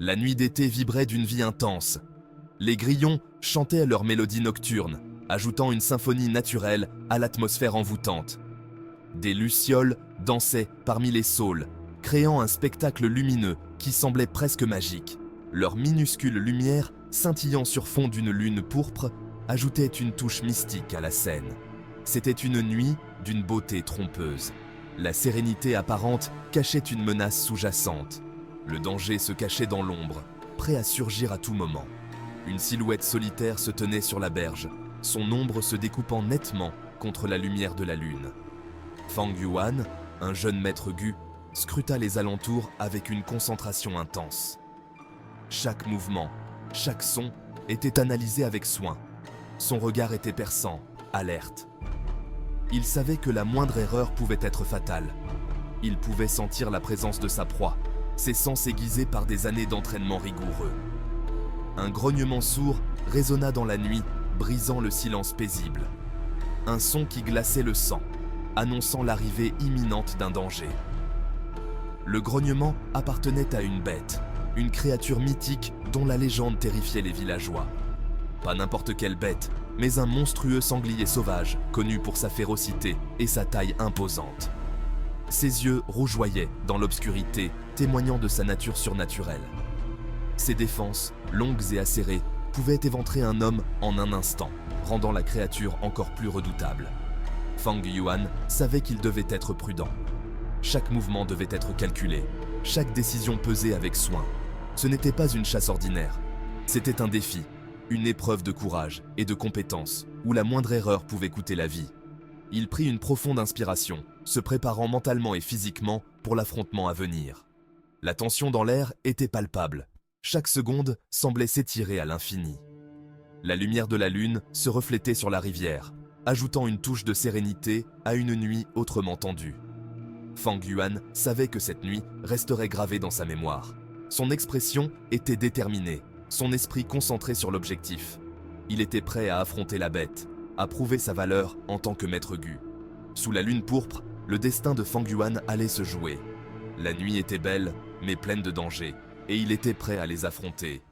La nuit d'été vibrait d'une vie intense. Les grillons chantaient leur mélodie nocturne, ajoutant une symphonie naturelle à l'atmosphère envoûtante. Des lucioles dansaient parmi les saules, créant un spectacle lumineux qui semblait presque magique. Leur minuscule lumière, scintillant sur fond d'une lune pourpre, ajoutait une touche mystique à la scène. C'était une nuit d'une beauté trompeuse. La sérénité apparente cachait une menace sous-jacente. Le danger se cachait dans l'ombre, prêt à surgir à tout moment. Une silhouette solitaire se tenait sur la berge, son ombre se découpant nettement contre la lumière de la lune. Fang Yuan, un jeune maître gu, scruta les alentours avec une concentration intense. Chaque mouvement, chaque son était analysé avec soin. Son regard était perçant, alerte. Il savait que la moindre erreur pouvait être fatale. Il pouvait sentir la présence de sa proie, ses sens aiguisés par des années d'entraînement rigoureux. Un grognement sourd résonna dans la nuit, brisant le silence paisible. Un son qui glaçait le sang, annonçant l'arrivée imminente d'un danger. Le grognement appartenait à une bête, une créature mythique dont la légende terrifiait les villageois. Pas n'importe quelle bête, mais un monstrueux sanglier sauvage, connu pour sa férocité et sa taille imposante. Ses yeux rougeoyaient dans l'obscurité, témoignant de sa nature surnaturelle. Ses défenses, longues et acérées, pouvaient éventrer un homme en un instant, rendant la créature encore plus redoutable. Fang Yuan savait qu'il devait être prudent. Chaque mouvement devait être calculé, chaque décision pesée avec soin. Ce n'était pas une chasse ordinaire, c'était un défi, une épreuve de courage et de compétence, où la moindre erreur pouvait coûter la vie. Il prit une profonde inspiration, se préparant mentalement et physiquement pour l'affrontement à venir. La tension dans l'air était palpable. Chaque seconde semblait s'étirer à l'infini. La lumière de la lune se reflétait sur la rivière, ajoutant une touche de sérénité à une nuit autrement tendue. Fang Yuan savait que cette nuit resterait gravée dans sa mémoire. Son expression était déterminée, son esprit concentré sur l'objectif. Il était prêt à affronter la bête, à prouver sa valeur en tant que maître gu. Sous la lune pourpre, le destin de Fang Yuan allait se jouer. La nuit était belle, mais pleine de dangers, et il était prêt à les affronter.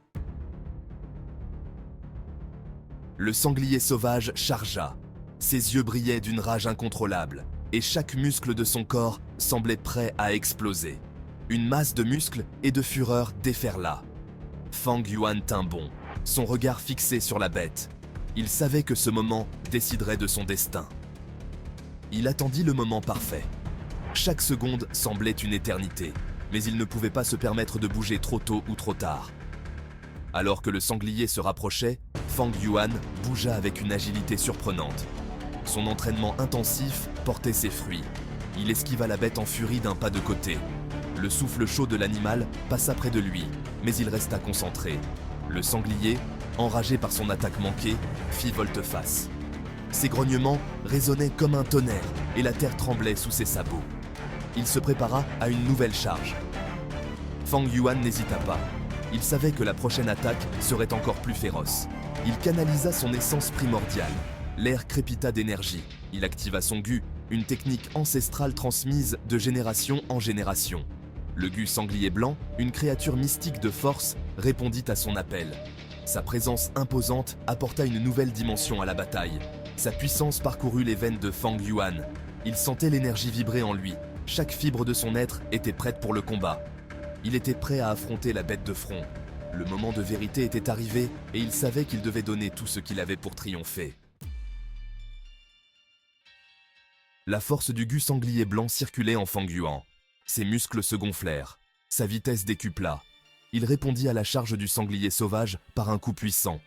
Le sanglier sauvage chargea. Ses yeux brillaient d'une rage incontrôlable, et chaque muscle de son corps semblait prêt à exploser. Une masse de muscles et de fureur déferla. Fang Yuan tint bon, son regard fixé sur la bête. Il savait que ce moment déciderait de son destin. Il attendit le moment parfait. Chaque seconde semblait une éternité, mais il ne pouvait pas se permettre de bouger trop tôt ou trop tard. Alors que le sanglier se rapprochait, Fang Yuan bougea avec une agilité surprenante. Son entraînement intensif portait ses fruits. Il esquiva la bête en furie d'un pas de côté. Le souffle chaud de l'animal passa près de lui, mais il resta concentré. Le sanglier, enragé par son attaque manquée, fit volte-face. Ses grognements résonnaient comme un tonnerre et la terre tremblait sous ses sabots. Il se prépara à une nouvelle charge. Fang Yuan n'hésita pas. Il savait que la prochaine attaque serait encore plus féroce. Il canalisa son essence primordiale. L'air crépita d'énergie. Il activa son gu, une technique ancestrale transmise de génération en génération. Le gu sanglier blanc, une créature mystique de force, répondit à son appel. Sa présence imposante apporta une nouvelle dimension à la bataille. Sa puissance parcourut les veines de Fang Yuan. Il sentait l'énergie vibrer en lui. Chaque fibre de son être était prête pour le combat. Il était prêt à affronter la bête de front. Le moment de vérité était arrivé et il savait qu'il devait donner tout ce qu'il avait pour triompher. La force du gu sanglier blanc circulait en Fang Yuan. Ses muscles se gonflèrent. Sa vitesse décupla. Il répondit à la charge du sanglier sauvage par un coup puissant.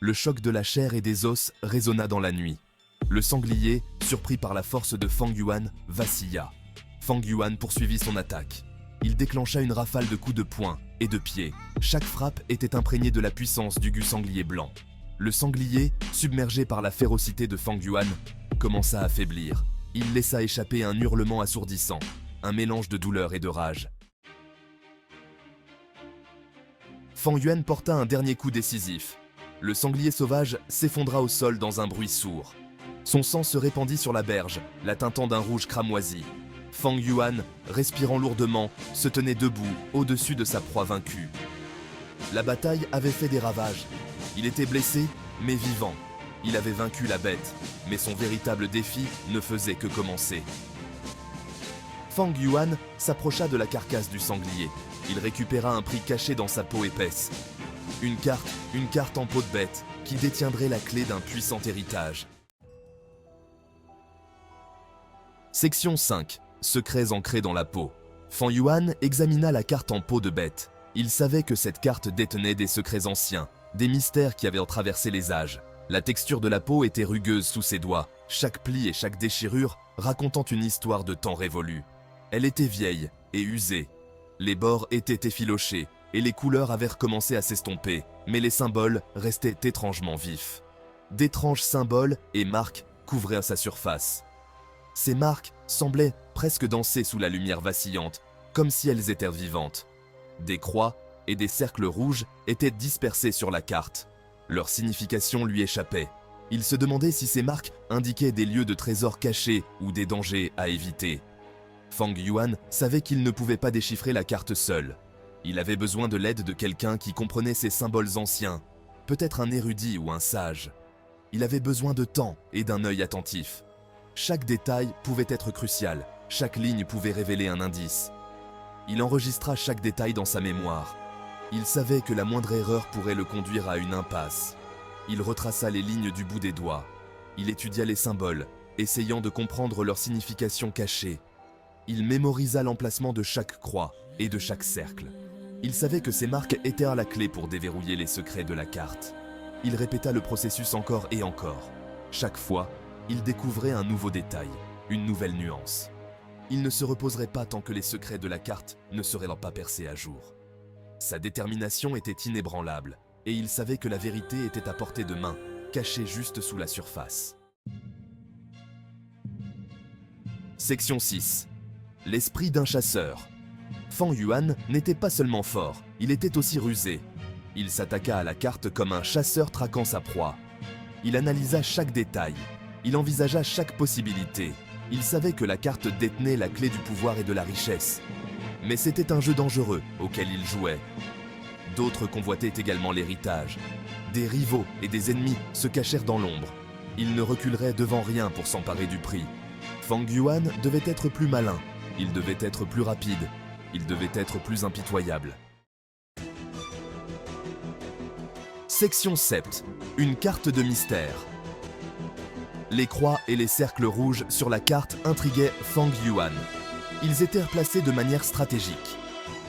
Le choc de la chair et des os résonna dans la nuit. Le sanglier, surpris par la force de Fang Yuan, vacilla. Fang Yuan poursuivit son attaque. Il déclencha une rafale de coups de poing et de pied. Chaque frappe était imprégnée de la puissance du gu sanglier blanc. Le sanglier, submergé par la férocité de Fang Yuan, commença à faiblir. Il laissa échapper un hurlement assourdissant, un mélange de douleur et de rage. Fang Yuan porta un dernier coup décisif. Le sanglier sauvage s'effondra au sol dans un bruit sourd. Son sang se répandit sur la berge, la teintant d'un rouge cramoisi. Fang Yuan, respirant lourdement, se tenait debout au-dessus de sa proie vaincue. La bataille avait fait des ravages. Il était blessé, mais vivant. Il avait vaincu la bête, mais son véritable défi ne faisait que commencer. Fang Yuan s'approcha de la carcasse du sanglier. Il récupéra un prix caché dans sa peau épaisse. Une carte en peau de bête, qui détiendrait la clé d'un puissant héritage. Section 5. Secrets ancrés dans la peau. Fang Yuan examina la carte en peau de bête. Il savait que cette carte détenait des secrets anciens, des mystères qui avaient traversé les âges. La texture de la peau était rugueuse sous ses doigts, chaque pli et chaque déchirure racontant une histoire de temps révolu. Elle était vieille et usée. Les bords étaient effilochés et les couleurs avaient recommencé à s'estomper, mais les symboles restaient étrangement vifs. D'étranges symboles et marques couvraient sa surface. Ces marques semblaient presque danser sous la lumière vacillante, comme si elles étaient vivantes. Des croix et des cercles rouges étaient dispersés sur la carte. Leur signification lui échappait. Il se demandait si ces marques indiquaient des lieux de trésors cachés ou des dangers à éviter. Fang Yuan savait qu'il ne pouvait pas déchiffrer la carte seul. Il avait besoin de l'aide de quelqu'un qui comprenait ces symboles anciens, peut-être un érudit ou un sage. Il avait besoin de temps et d'un œil attentif. Chaque détail pouvait être crucial, chaque ligne pouvait révéler un indice. Il enregistra chaque détail dans sa mémoire. Il savait que la moindre erreur pourrait le conduire à une impasse. Il retraça les lignes du bout des doigts. Il étudia les symboles, essayant de comprendre leur signification cachée. Il mémorisa l'emplacement de chaque croix et de chaque cercle. Il savait que ces marques étaient la clé pour déverrouiller les secrets de la carte. Il répéta le processus encore et encore. Chaque fois, il découvrait un nouveau détail, une nouvelle nuance. Il ne se reposerait pas tant que les secrets de la carte ne seraient pas percés à jour. Sa détermination était inébranlable, et il savait que la vérité était à portée de main, cachée juste sous la surface. Section 6. L'esprit d'un chasseur. Fang Yuan n'était pas seulement fort, il était aussi rusé. Il s'attaqua à la carte comme un chasseur traquant sa proie. Il analysa chaque détail, il envisagea chaque possibilité. Il savait que la carte détenait la clé du pouvoir et de la richesse. Mais c'était un jeu dangereux auquel il jouait. D'autres convoitaient également l'héritage. Des rivaux et des ennemis se cachèrent dans l'ombre. Il ne reculerait devant rien pour s'emparer du prix. Fang Yuan devait être plus malin, il devait être plus rapide, il devait être plus impitoyable. Section 7. Une carte de mystère. Les croix et les cercles rouges sur la carte intriguaient Fang Yuan. Ils étaient placés de manière stratégique.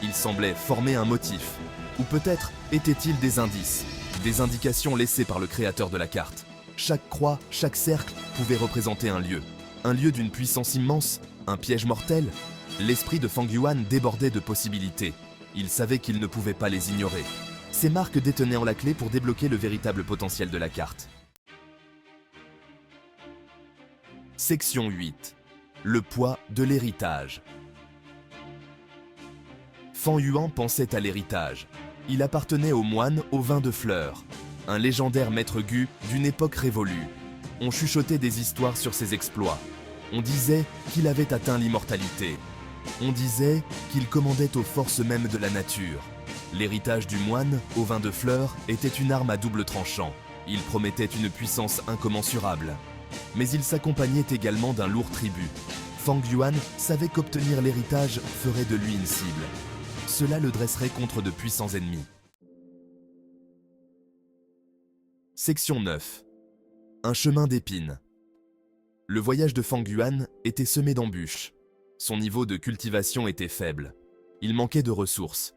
Ils semblaient former un motif. Ou peut-être étaient-ils des indices, des indications laissées par le créateur de la carte. Chaque croix, chaque cercle pouvait représenter un lieu d'une puissance immense, un piège mortel. L'esprit de Fang Yuan débordait de possibilités. Il savait qu'il ne pouvait pas les ignorer. Ces marques détenaient en la clé pour débloquer le véritable potentiel de la carte. Section 8. Le poids de l'héritage. Fang Yuan pensait à l'héritage. Il appartenait au moine au vin de fleurs, un légendaire maître gu d'une époque révolue. On chuchotait des histoires sur ses exploits. On disait qu'il avait atteint l'immortalité. On disait qu'il commandait aux forces mêmes de la nature. L'héritage du moine au vin de fleurs était une arme à double tranchant. Il promettait une puissance incommensurable. Mais il s'accompagnait également d'un lourd tribut. Fang Yuan savait qu'obtenir l'héritage ferait de lui une cible. Cela le dresserait contre de puissants ennemis. Section 9. Un chemin d'épines. Le voyage de Fang Yuan était semé d'embûches. Son niveau de cultivation était faible. Il manquait de ressources.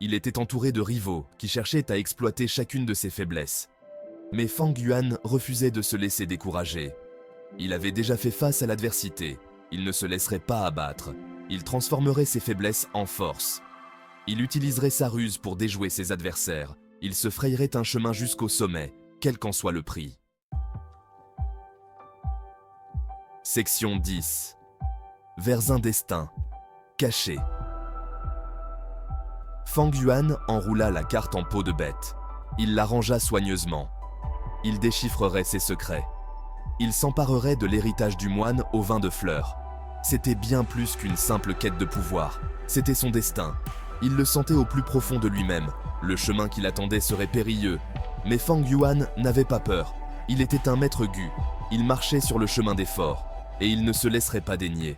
Il était entouré de rivaux qui cherchaient à exploiter chacune de ses faiblesses. Mais Fang Yuan refusait de se laisser décourager. Il avait déjà fait face à l'adversité. Il ne se laisserait pas abattre. Il transformerait ses faiblesses en force. Il utiliserait sa ruse pour déjouer ses adversaires. Il se frayerait un chemin jusqu'au sommet, quel qu'en soit le prix. Section 10. Vers un destin caché. Fang Yuan enroula la carte en peau de bête. Il la rangea soigneusement. Il déchiffrerait ses secrets. Il s'emparerait de l'héritage du moine au vin de fleurs. C'était bien plus qu'une simple quête de pouvoir. C'était son destin. Il le sentait au plus profond de lui-même. Le chemin qui l'attendait serait périlleux, mais Fang Yuan n'avait pas peur. Il était un maître gu, il marchait sur le chemin des forts, et il ne se laisserait pas dénier.